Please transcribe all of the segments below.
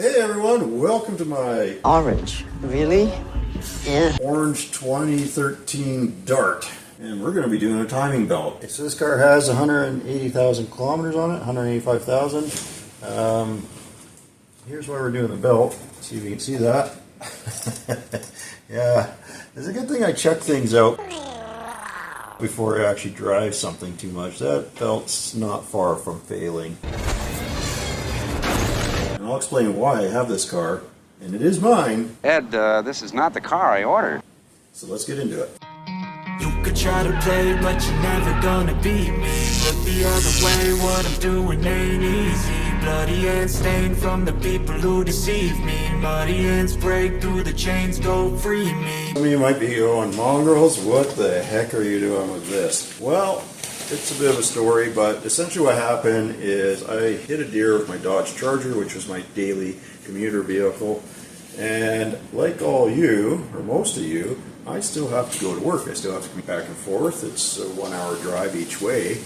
Hey everyone, welcome to my Orange. Really? Yeah. Orange 2013 Dart. And we're going to be doing a timing belt. So this car has 180,000 kilometers on it, 185,000. Here's why we're doing the belt. See if you can see that. Yeah, it's a good thing I check things out before I actually drive something too much. That belt's not far from failing. And I'll explain why I have this car, and it is mine. Ed, this is not the car I ordered. So let's get into it. You could try to play, but you're never gonna beat me. Look the other way, what I'm doing ain't easy. Bloody hands stained from the people who deceive me. Muddy hands break through the chains, go free me. Some of you might be going, Mongrels, what the heck are you doing with this? Well, it's a bit of a story, but essentially what happened is I hit a deer with my Dodge Charger, which was my daily commuter vehicle. And like all you, or most of you, I still have to go to work. I still have to come back and forth. It's a 1 hour drive each way,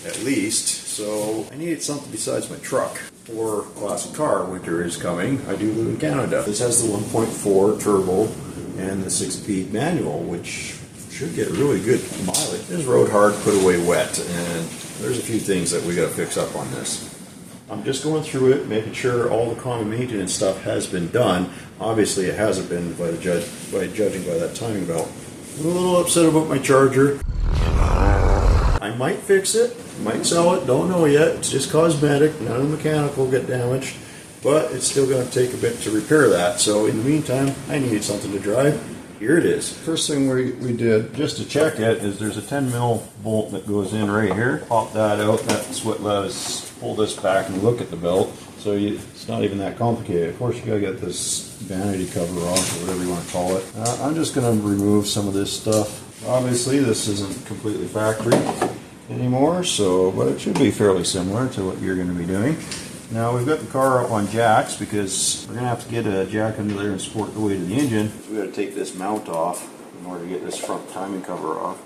at least. So I needed something besides my truck or classic car. Winter is coming. I do live in Canada. This has the 1.4 turbo and the 6-speed manual, which should get really good mileage. This is road hard, put away wet, and there's a few things that we got to fix up on this. I'm just going through it, making sure all the common maintenance stuff has been done. Obviously, it hasn't been by judging by that timing belt. I'm a little upset about my Charger. I might fix it, might sell it, don't know yet. It's just cosmetic, none of the mechanical will get damaged, but it's still going to take a bit to repair that. So in the meantime, I needed something to drive. Here it is. First thing we did, just to check it, is there's a 10 mil bolt that goes in right here. Pop that out, that's what let us pull this back and look at the belt. So it's not even that complicated. Of course, you gotta get this vanity cover off, or whatever you want to call it. I'm just gonna remove some of this stuff. Obviously, this isn't completely factory anymore, but it should be fairly similar to what you're gonna be doing. Now we've got the car up on jacks because we're going to have to get a jack under there and support the weight of the engine. We've got to take this mount off in order to get this front timing cover off.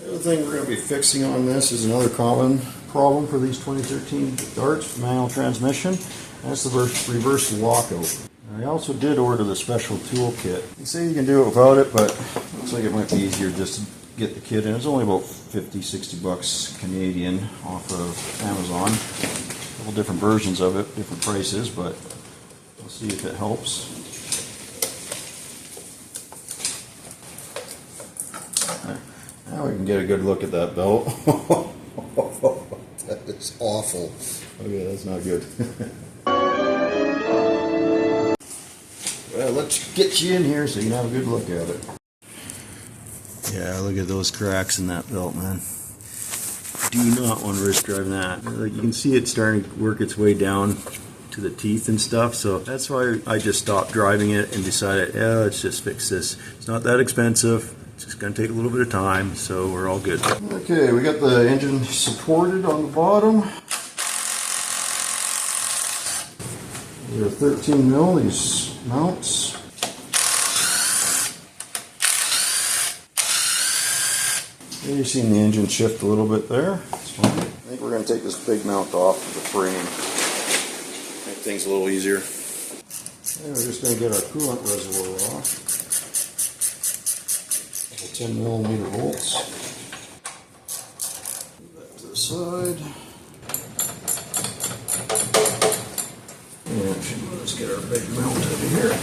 The other thing we're going to be fixing on this is another common problem for these 2013 Darts, manual transmission. That's the reverse lockout. I also did order the special tool kit. You say you can do it without it, but it looks like it might be easier just to get the kit in. It's only about 50-60 bucks Canadian off of Amazon. A couple different versions of it, different prices, but we'll see if it helps. Now we can get a good look at that belt. That is awful. Okay, that's not good. Well, let's get you in here so you can have a good look at it. Yeah, look at those cracks in that belt, man. Do not want to risk driving that. Like, you can see it starting to work its way down to the teeth and stuff, so that's why I just stopped driving it and decided, yeah, let's just fix this. It's not that expensive. It's just going to take a little bit of time, so we're all good. Okay, we got the engine supported on the bottom. They're 13 mil, these mounts. You've seen the engine shift a little bit there. That's fine. I think we're going to take this big mount off the frame. Make things a little easier. And we're just going to get our coolant reservoir off. Couple 10 millimeter bolts. Put that to the side. And let's get our big mount over here.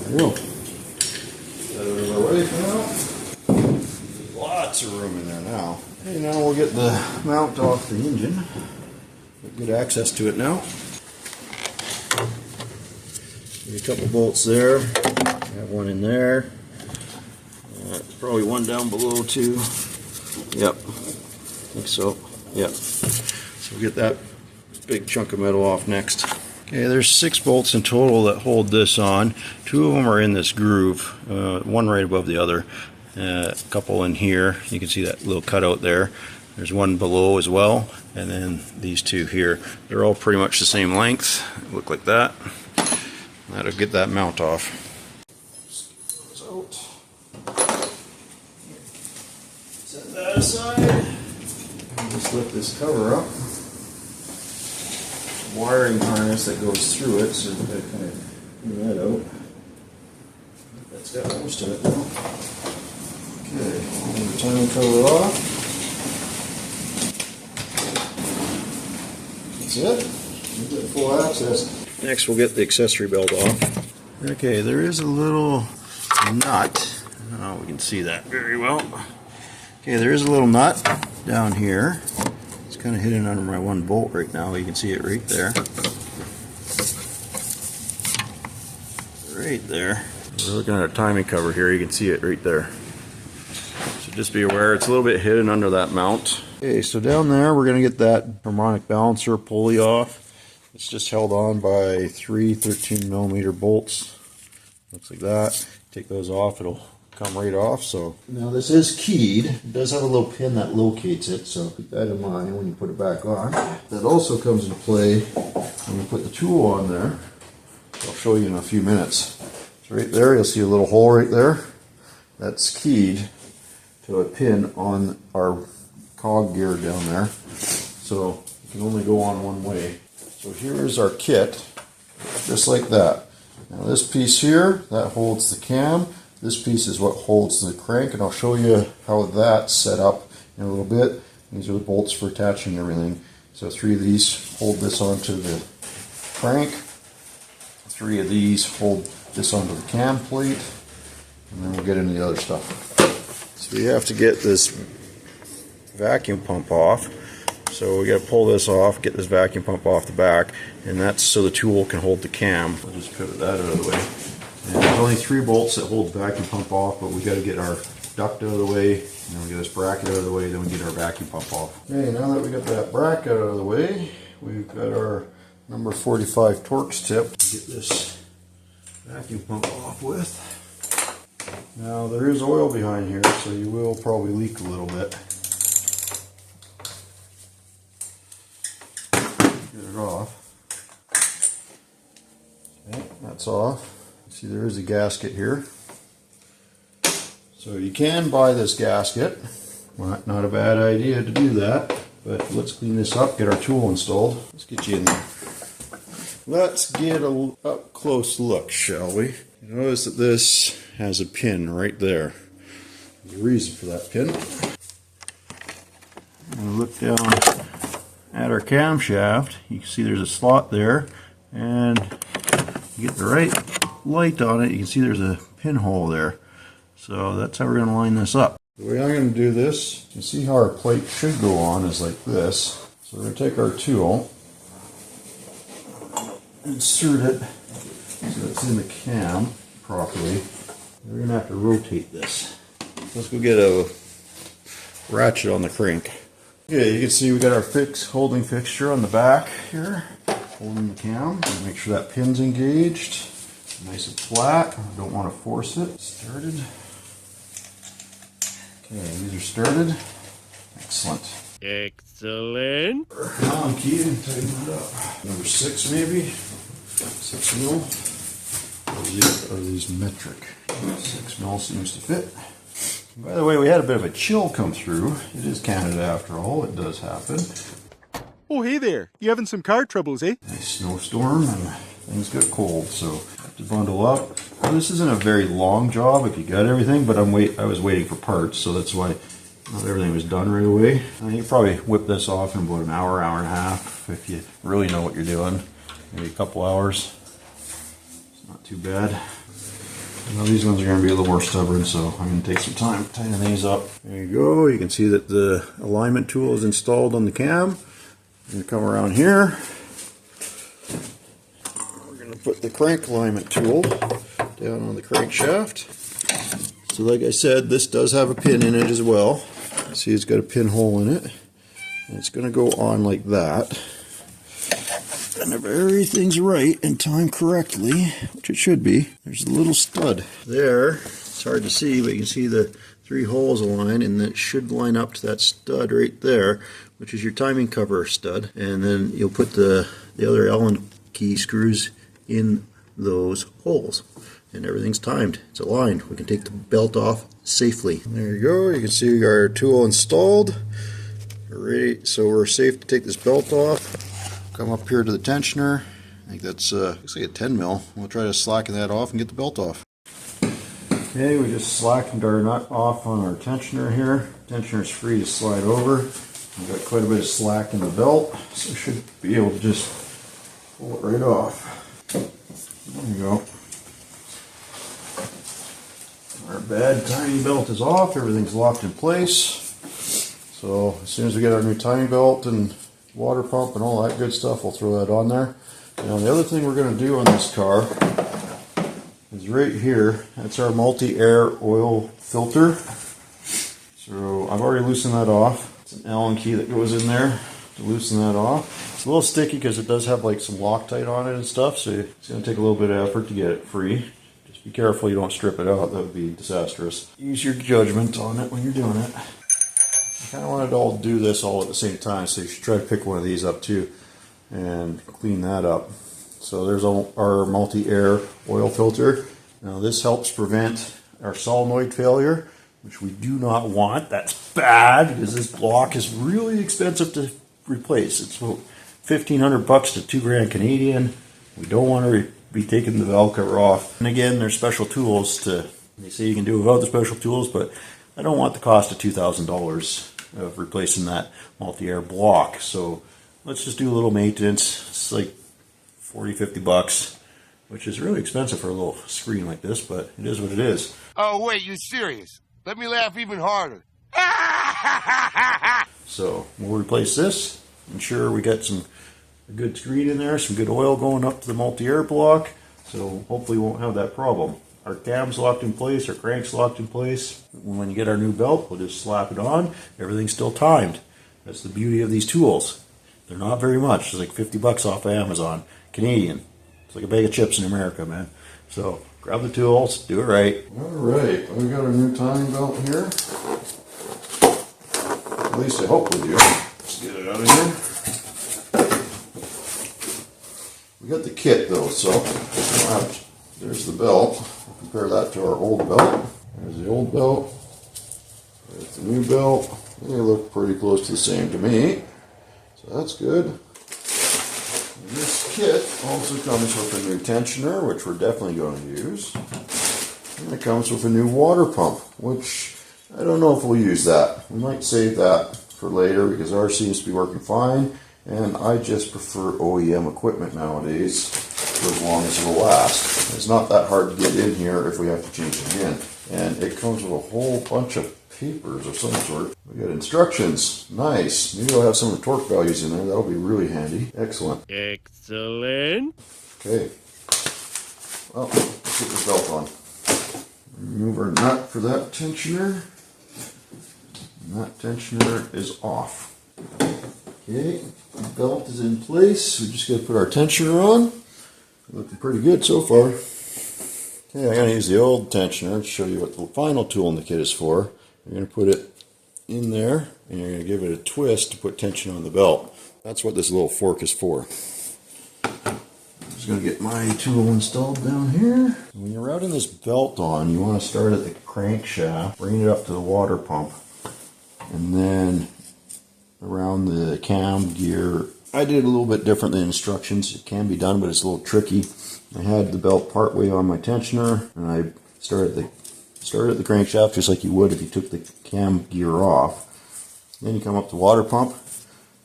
There we go. Lots of room in there now. Okay, now we'll get the mount off the engine. Get good access to it now. There's a couple bolts there. Have one in there. Probably one down below too. Yep. I think so. Yep. So we'll get that big chunk of metal off next. Okay, there's 6 bolts in total that hold this on. 2 of them are in this groove, one right above the other. A couple in here. You can see that little cutout there. There's one below as well, and then these 2 here. They're all pretty much the same length. Look like that. That'll get that mount off. Just get those out. Set that aside. Just lift this cover up. Wiring harness that goes through it, so we've got to kind of clean that out. That's got most of it now. Okay, pull the timing cover off. That's it. We've got full access. Next, we'll get the accessory belt off. Okay, there is a little nut. I don't know if we can see that very well. Okay, there is a little nut down here. It's kind of hidden under my one bolt right now. You can see it right there. Right there. We're looking at a timing cover here. You can see it right there. So just be aware, it's a little bit hidden under that mount. Okay, so down there we're going to get that harmonic balancer pulley off. It's just held on by 3 13mm bolts. Looks like that. Take those off, it'll come right off. So now this is keyed. It does have a little pin that locates it, so keep that in mind when you put it back on. That also comes into play when you put the tool on there. I'll show you in a few minutes. So right there, you'll see a little hole right there. That's keyed to a pin on our cog gear down there. So it can only go on one way. So here's our kit, just like that. Now this piece here, that holds the cam. This piece is what holds the crank, and I'll show you how that's set up in a little bit. These are the bolts for attaching everything. So 3 of these hold this onto the crank. 3 of these hold this onto the cam plate, and then we'll get into the other stuff. So you have to get this vacuum pump off. So we got to pull this off, get this vacuum pump off the back, and that's so the tool can hold the cam. We'll just put that out of the way. And there's only 3 bolts that hold the vacuum pump off, but we got to get our duct out of the way, and then we get this bracket out of the way, then we get our vacuum pump off. Okay, now that we got that bracket out of the way, we've got our number 45 Torx tip to get this vacuum pump off with. Now there is oil behind here, so you will probably leak a little bit. Get it off. Okay, that's off. See, there is a gasket here. So you can buy this gasket. Well, not a bad idea to do that. But let's clean this up, get our tool installed. Let's get you in there. Let's get a up close look, shall we? You notice that this has a pin right there. There's a reason for that pin. I'm going to look down at our camshaft. You can see there's a slot there, and you get the right light on it, you can see there's a pinhole there. So that's how we're going to line this up. The way I'm going to do this, you see how our plate should go on is like this. So we're going to take our tool, insert it so it's in the cam properly. We're going to have to rotate this. Let's go get a ratchet on the crank. Okay, you can see we got our holding fixture on the back here, holding the cam. Make sure that pin's engaged, nice and flat. I don't want to force it. Started. Okay, these are started. Excellent. Excellent. Allen key and tighten it up. Number 6 maybe. 6 mil. Or are these metric? 6 mil seems to fit. By the way, we had a bit of a chill come through. It is Canada after all. It does happen. Oh, hey there. You having some car troubles, eh? Nice snowstorm and things got cold, so I have to bundle up. Well, this isn't a very long job if you got everything, but I was waiting for parts, so that's why not everything was done right away. You can probably whip this off in about an hour, hour and a half if you really know what you're doing. Maybe a couple hours. It's not too bad. Now these ones are going to be a little more stubborn, so I'm going to take some time to tighten these up. There you go. You can see that the alignment tool is installed on the cam. I'm going to come around here. We're going to put the crank alignment tool down on the crankshaft. So like I said, this does have a pin in it as well. See, it's got a pinhole in it. And it's going to go on like that. And if everything's right and timed correctly, which it should be, there's a little stud there. It's hard to see, but you can see the 3 holes align, and that should line up to that stud right there, which is your timing cover stud. And then you'll put the other Allen key screws in those holes. and everything's timed. It's aligned. We can take the belt off safely. There you go. You can see our tool installed. Ready, so we're safe to take this belt off. Come up here to the tensioner. I think that's looks like a 10 mil. We'll try to slacken that off and get the belt off. Okay, we just slackened our nut off on our tensioner here. Tensioner is free to slide over. We've got quite a bit of slack in the belt, so we should be able to just pull it right off. There you go. Our bad timing belt is off. Everything's locked in place. So as soon as we get our new timing belt and water pump and all that good stuff, we'll throw that on there. Now the other thing we're going to do on this car is right here. That's our multi-air oil filter. So I've already loosened that off. It's an Allen key that goes in there to loosen that off. It's a little sticky because it does have like some Loctite on it and stuff, so it's going to take a little bit of effort to get it free. Just be careful you don't strip it out. That would be disastrous. Use your judgment on it when you're doing it. I kind of wanted to all do this all at the same time, so you should try to pick one of these up too and clean that up. So there's our multi-air oil filter. Now this helps prevent our solenoid failure, which we do not want. That's bad because this block is really expensive to replace. It's about $1,500 to $2,000 Canadian. We don't want to be taking the valve cover off. And again, there's special tools they say you can do without the special tools, but I don't want the cost of $2,000 of replacing that multi-air block. So let's just do a little maintenance. It's like $40-50, which is really expensive for a little screen like this, but it is what it is. Oh, wait, you serious? Let me laugh even harder. So we'll replace this. Ensure we got a good screen in there, some good oil going up to the multi-air block. So hopefully we won't have that problem. Our cam's locked in place, our crank's locked in place. When you get our new belt, we'll just slap it on. Everything's still timed. That's the beauty of these tools. They're not very much. It's like $50 off of Amazon. Canadian. It's like a bag of chips in America, man. So grab the tools, do it right. Alright, we got our new timing belt here. At least I hope we do. Let's get it out of here. We got the kit though, so there's the belt. Compare that to our old belt. There's the old belt. There's the new belt. They look pretty close to the same to me. So that's good. And this kit also comes with a new tensioner, which we're definitely going to use. And it comes with a new water pump, which I don't know if we'll use that. We might save that for later because ours seems to be working fine. And I just prefer OEM equipment nowadays for as long as it'll last. It's not that hard to get in here if we have to change it again. And it comes with a whole bunch of papers of some sort. We got instructions. Nice. Maybe I'll have some of the torque values in there. That'll be really handy. Excellent. Excellent. Okay. Well, let's get this belt on. Remove our nut for that tensioner. And that tensioner is off. Okay, the belt is in place. We just got to put our tensioner on. Looking pretty good so far. Okay, I'm going to use the old tensioner to show you what the final tool in the kit is for. You're going to put it in there and you're going to give it a twist to put tension on the belt. That's what this little fork is for. I'm just going to get my tool installed down here. When you're routing this belt on, you want to start at the crankshaft, bring it up to the water pump, and then around the cam gear. I did a little bit different than instructions. It can be done, but it's a little tricky. I had the belt part way on my tensioner, and I started at the crankshaft just like you would if you took the cam gear off. Then you come up to the water pump,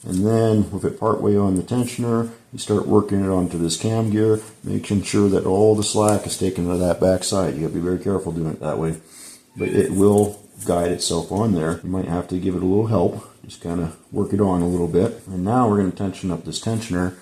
and then with it part way on the tensioner, you start working it onto this cam gear, making sure that all the slack is taken to that back side. You gotta be very careful doing it that way, but it will guide itself on there. You might have to give it a little help. Just kind of work it on a little bit. And now we're going to tension up this tensioner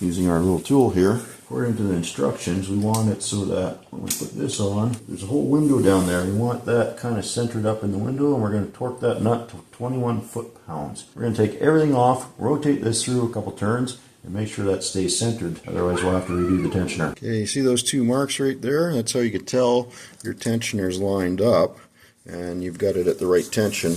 using our little tool here. According to the instructions, we want it so that when we put this on, there's a whole window down there. We want that kind of centered up in the window, and we're going to torque that nut to 21 foot-pounds. We're going to take everything off, rotate this through a couple turns, and make sure that stays centered. Otherwise, we'll have to redo the tensioner. Okay, you see those two marks right there? That's how you can tell your tensioner's lined up and you've got it at the right tension.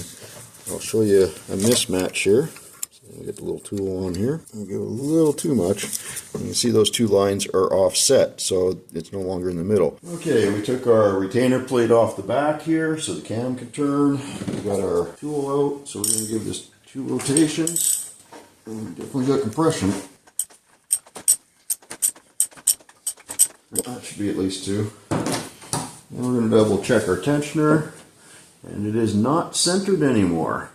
I'll show you a mismatch here. So We'll get the little tool on here. We'll give it a little too much. And you can see those two lines are offset, so it's no longer in the middle. Okay, we took our retainer plate off the back here so the cam can turn. We got our tool out, so we're going to give this 2 rotations. And we definitely got compression. That should be at least 2. And we're going to double check our tensioner, and it is not centered anymore.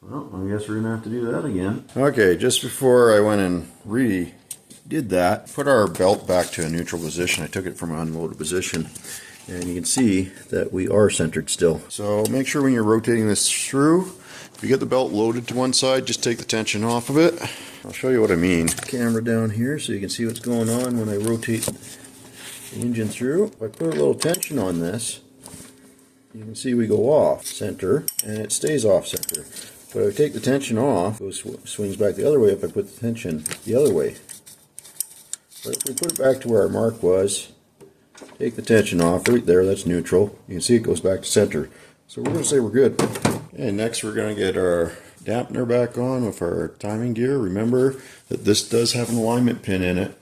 Well, I guess we're going to have to do that again. Okay, just before I went and redid that, put our belt back to a neutral position. I took it from an unloaded position, and you can see that we are centered still. So make sure when you're rotating this through, if you get the belt loaded to one side, just take the tension off of it. I'll show you what I mean. Camera down here so you can see what's going on when I rotate the engine through. If I put a little tension on this, you can see we go off center, and it stays off center. But if I take the tension off, it swings back the other way if I put the tension the other way. But if we put it back to where our mark was, take the tension off, right there, that's neutral. You can see it goes back to center. So we're going to say we're good. And next we're going to get our dampener back on with our timing gear. Remember that this does have an alignment pin in it,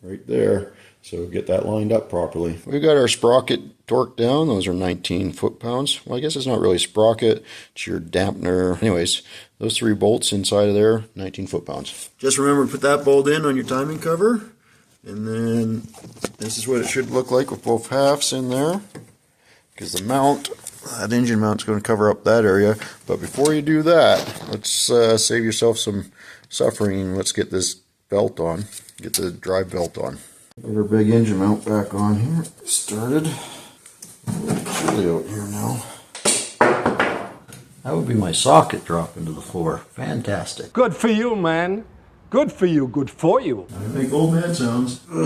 right there. So get that lined up properly. We've got our sprocket torqued down. Those are 19 foot-pounds. Well, I guess it's not really sprocket. It's your dampener. Anyways, those 3 bolts inside of there, 19 foot-pounds. Just remember to put that bolt in on your timing cover. And then this is what it should look like with both halves in there. Because the mount, that engine mount is going to cover up that area. But before you do that, let's save yourself some suffering. Let's get this belt on. Get the drive belt on. Get our big engine mount back on here. Started. A little chilly out here now. That would be my socket dropping to the floor. Fantastic. Good for you, man. Good for you. Good for you. I make old man sounds. There we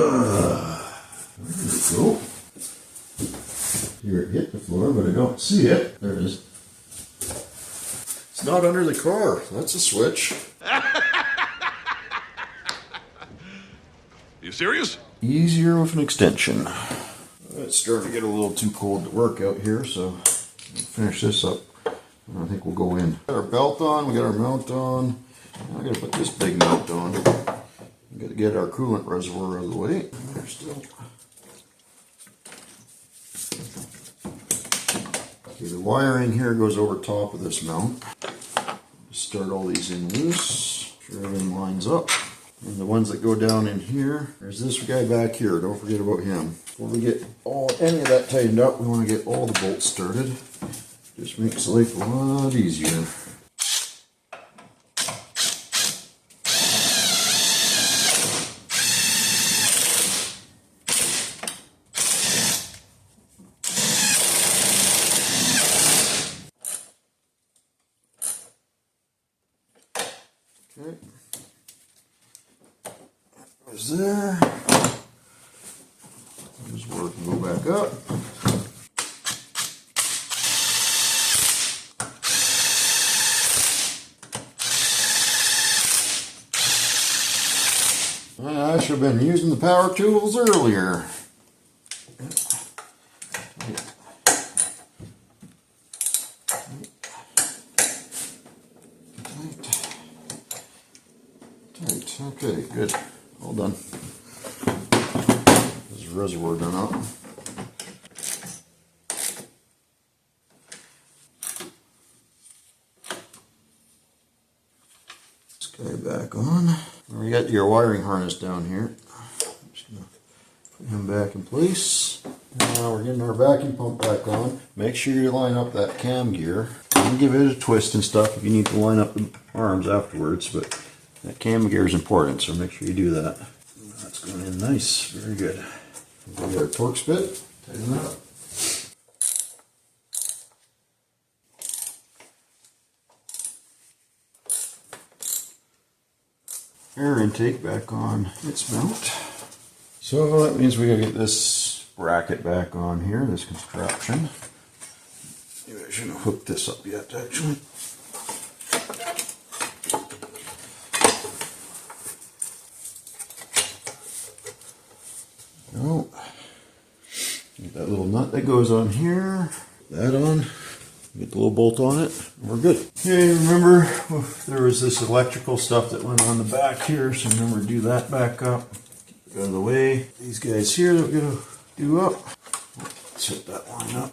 go. Here it hit the floor, but I don't see it. There it is. It's not under the car. That's a switch. You serious? Easier with an extension. It's starting to get a little too cold to work out here, so we'll finish this up. And I think we'll go in. Got our belt on, we got our mount on. Now I gotta put this big mount on. We gotta get our coolant reservoir out of the way. There's still. Okay, the wiring here goes over top of this mount. Start all these in loose. Make sure everything lines up. And the ones that go down in here, there's this guy back here. Don't forget about him. Before we get any of that tightened up, we want to get all the bolts started. Just makes life a lot easier. Okay. Was there. Just work and go back up. I should have been using the power tools earlier. Tight. Okay, good. All done. This is reservoir done up. This guy back on. We got your wiring harness down here. I'm just gonna put him back in place. Now we're getting our vacuum pump back on. Make sure you line up that cam gear. You can give it a twist and stuff if you need to line up the arms afterwards, but that cam gear is important, so make sure you do that. That's going in nice, very good. We got our torque spit, tighten that up. Air intake back on its mount. So that means we gotta get this bracket back on here, this contraption. Maybe I shouldn't have hooked this up yet, actually. Oh, get that little nut that goes on here. That on. Get the little bolt on it, and we're good. Okay, remember there was this electrical stuff that went on the back here, so remember to do that back up. Get out of the way. These guys here that we're gonna do up. Let's hit that line up.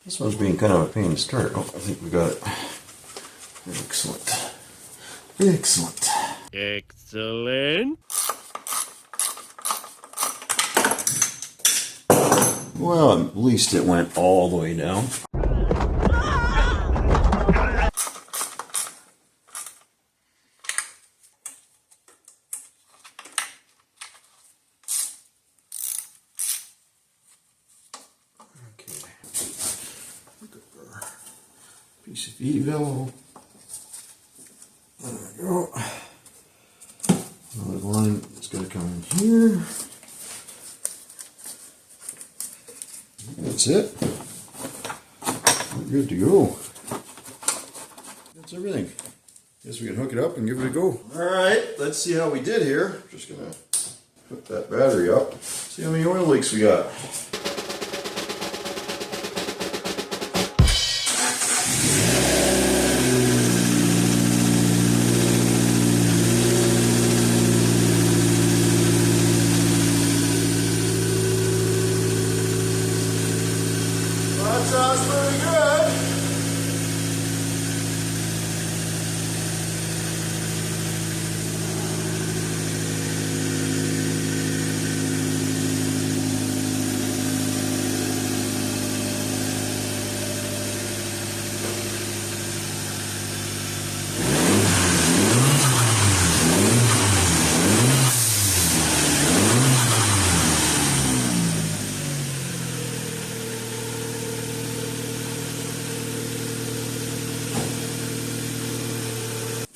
This one's being kind of a pain to start. Oh, I think we got it. Excellent. Excellent. Excellent. Well, at least it went all the way down. Piece of Evo. There we go. Another line that's going to come in here. That's it. We're good to go. That's everything. Guess we can hook it up and give it a go. Alright, let's see how we did here. Just going to put that battery up. See how many oil leaks we got. That sounds pretty good.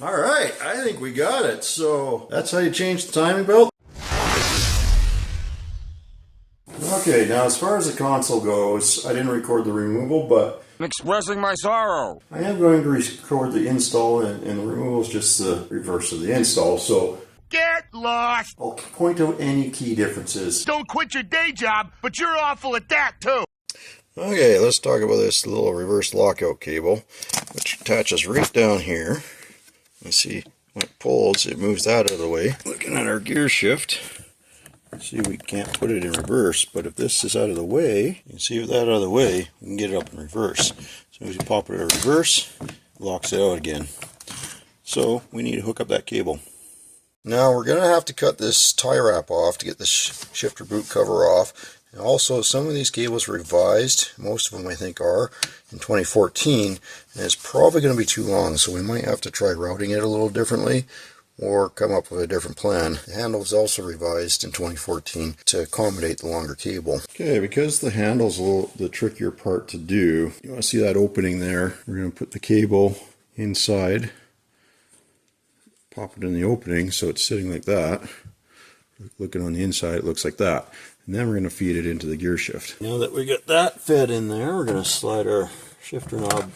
All right, I think we got it. So that's how you change the timing belt. Okay, now as far as the console goes, I didn't record the removal, but I'm expressing my sorrow. I am going to record the install, and the removal is just the reverse of the install. So Get lost. I'll point out any key differences. Don't quit your day job, but you're awful at that too. Okay, let's talk about this little reverse lockout cable, which attaches right down here. You see, when it pulls, it moves that out of the way. Looking at our gear shift, see, we can't put it in reverse, but if this is out of the way, you can see with that out of the way, we can get it up in reverse. As soon as you pop it in reverse, it locks it out again. So we need to hook up that cable. Now we're going to have to cut this tie wrap off to get the shifter boot cover off. And also, some of these cables were revised, most of them I think are, in 2014, and it's probably going to be too long, so we might have to try routing it a little differently or come up with a different plan. The handle was also revised in 2014 to accommodate the longer cable. Okay, because the handle's a little the trickier part to do, you want to see that opening there, we're going to put the cable inside, pop it in the opening so it's sitting like that. Looking on the inside, it looks like that. And then we're going to feed it into the gear shift. Now that we got that fed in there, we're going to slide our shifter knob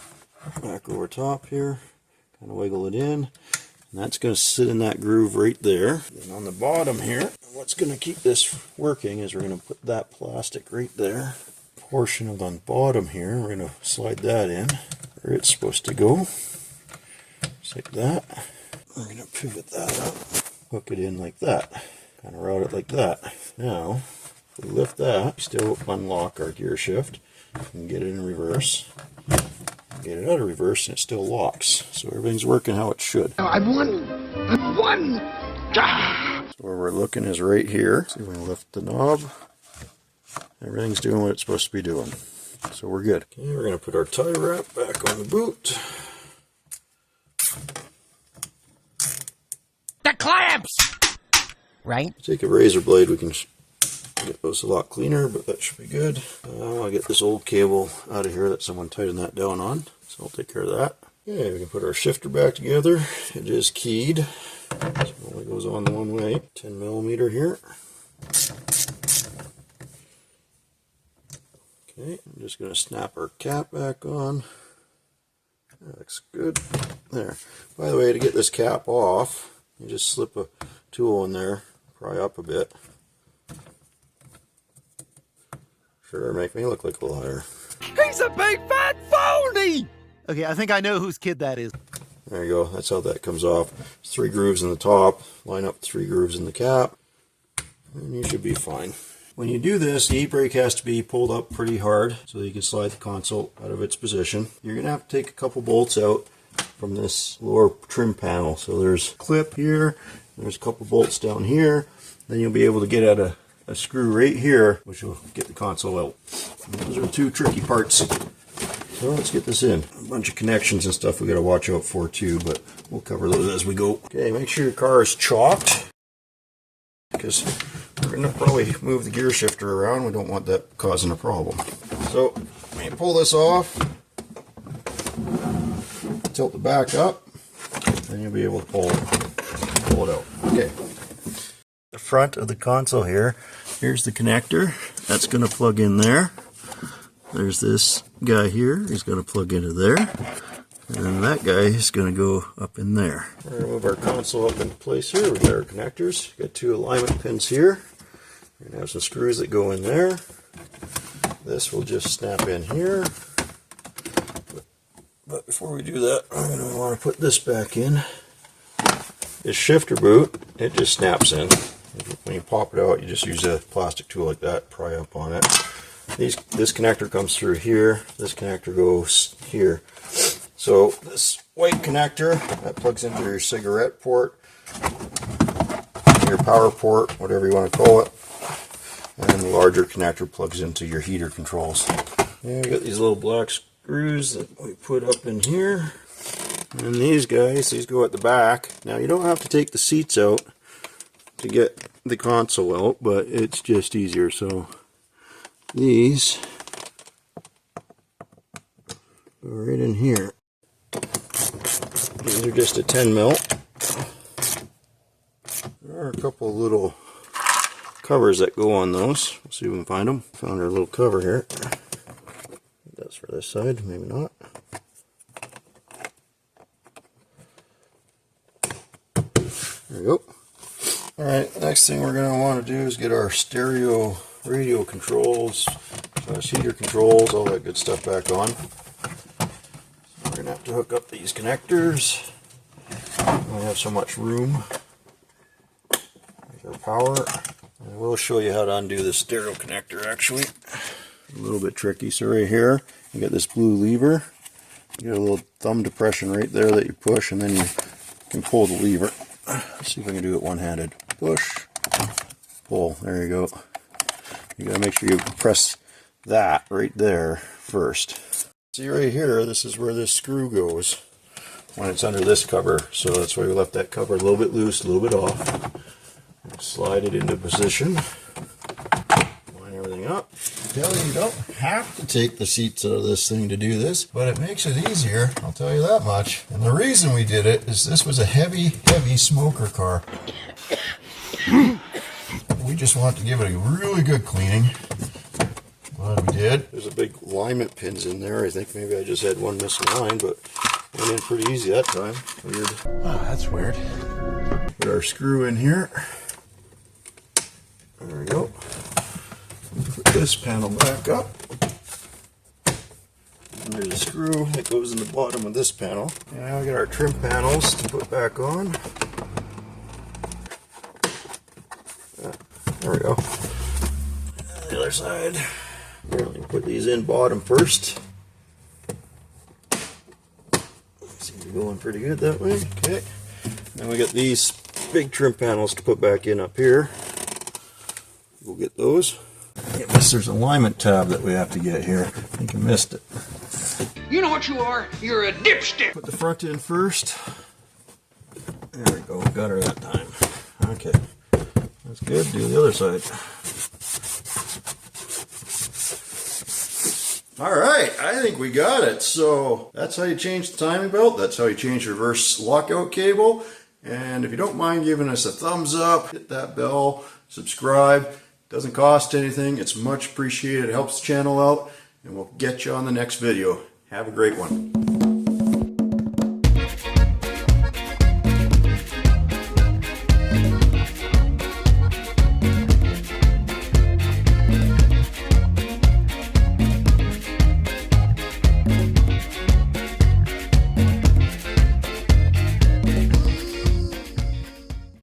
back over top here, kind of wiggle it in, and that's going to sit in that groove right there. And on the bottom here, what's going to keep this working is we're going to put that plastic right there. Portion of the bottom here, we're going to slide that in where it's supposed to go, just like that. We're going to pivot that up, hook it in like that, kind of route it like that. Now, if we lift that, we still unlock our gear shift and get it in reverse. Get it out of reverse and it still locks. So everything's working how it should. I won! I won! Ah! So where we're looking is right here. See if we can lift the knob. Everything's doing what it's supposed to be doing. So we're good. Okay, we're going to put our tie wrap back on the boot. The clamps! Right? Take a razor blade, we can get those a lot cleaner, but that should be good. I'll get this old cable out of here that someone tightened that down on, so I'll take care of that. Okay, we can put our shifter back together. It is keyed, so it only goes on one way. 10 millimeter here. Okay, I'm just going to snap our cap back on. That looks good. There. By the way, to get this cap off, you just slip a tool in there, pry up a bit. Sure, make me look like a liar. He's a big fat phony! Okay, I think I know whose kid that is. There you go. That's how that comes off. There's 3 grooves in the top. Line up 3 grooves in the cap. And you should be fine. When you do this, the e-brake has to be pulled up pretty hard so that you can slide the console out of its position. You're going to have to take a couple bolts out from this lower trim panel. So there's a clip here, there's a couple bolts down here, then you'll be able to get at a screw right here, which will get the console out. And those are 2 tricky parts. So let's get this in. A bunch of connections and stuff we got to watch out for too, but we'll cover those as we go. Okay, make sure your car is chocked, because we're going to probably move the gear shifter around. We don't want that causing a problem. So when you pull this off, tilt the back up, and you'll be able to pull it out. Okay. The front of the console here, here's the connector. That's going to plug in there. There's this guy here. He's going to plug into there. And then that guy is going to go up in there. We're going to move our console up into place here. We've got our connectors. Got 2 alignment pins here. We're going to have some screws that go in there. This will just snap in here. But before we do that, I'm going to want to put this back in. This shifter boot, it just snaps in. When you pop it out, you just use a plastic tool like that, pry up on it. This connector comes through here. This connector goes here. So this white connector, that plugs into your cigarette port, your power port, whatever you want to call it. And the larger connector plugs into your heater controls. And we got these little black screws that we put up in here. And these guys, these go at the back. Now you don't have to take the seats out to get the console out, but it's just easier. So these go right in here. These are just a 10 mil. There are a couple of little covers that go on those. We'll see if we can find them. Found our little cover here. That's for this side, maybe not. There we go. Alright, next thing we're going to want to do is get our stereo radio controls, heater controls, all that good stuff back on. So we're going to have to hook up these connectors. We don't have so much room. There's our power. And we'll show you how to undo the stereo connector actually. A little bit tricky. So right here, you got this blue lever. You got a little thumb depression right there that you push, and then you can pull the lever. Let's see if I can do it one-handed. Push, pull. There you go. You gotta make sure you press that right there first. See right here, this is where this screw goes when it's under this cover. So that's why we left that cover a little bit loose, a little bit off. Slide it into position. Line everything up. You don't have to take the seats out of this thing to do this, but it makes it easier, I'll tell you that much. And the reason we did it is this was a heavy smoker car. We just want to give it a really good cleaning. Glad we did. There's a big alignment pins in there. I think maybe I just had one missing line, but went in pretty easy that time. Weird. Oh, that's weird. Put our screw in here. There we go. Put this panel back up. And there's a screw that goes in the bottom of this panel. And now we got our trim panels to put back on. There we go. And the other side. Here, let me put these in bottom first. Seems to be going pretty good that way. Okay. Now we got these big trim panels to put back in up here. We'll get those. Yes, there's an alignment tab that we have to get here. I think I missed it. You know what you are? You're a dipstick. Put the front in first. There we go. Got her that time. Okay. That's good. Do the other side. Alright, I think we got it. So that's how you change the timing belt. That's how you change the reverse lockout cable. And if you don't mind giving us a thumbs up, hit that bell, subscribe. Doesn't cost anything. It's much appreciated. It helps the channel out. And we'll get you on the next video. Have a great one.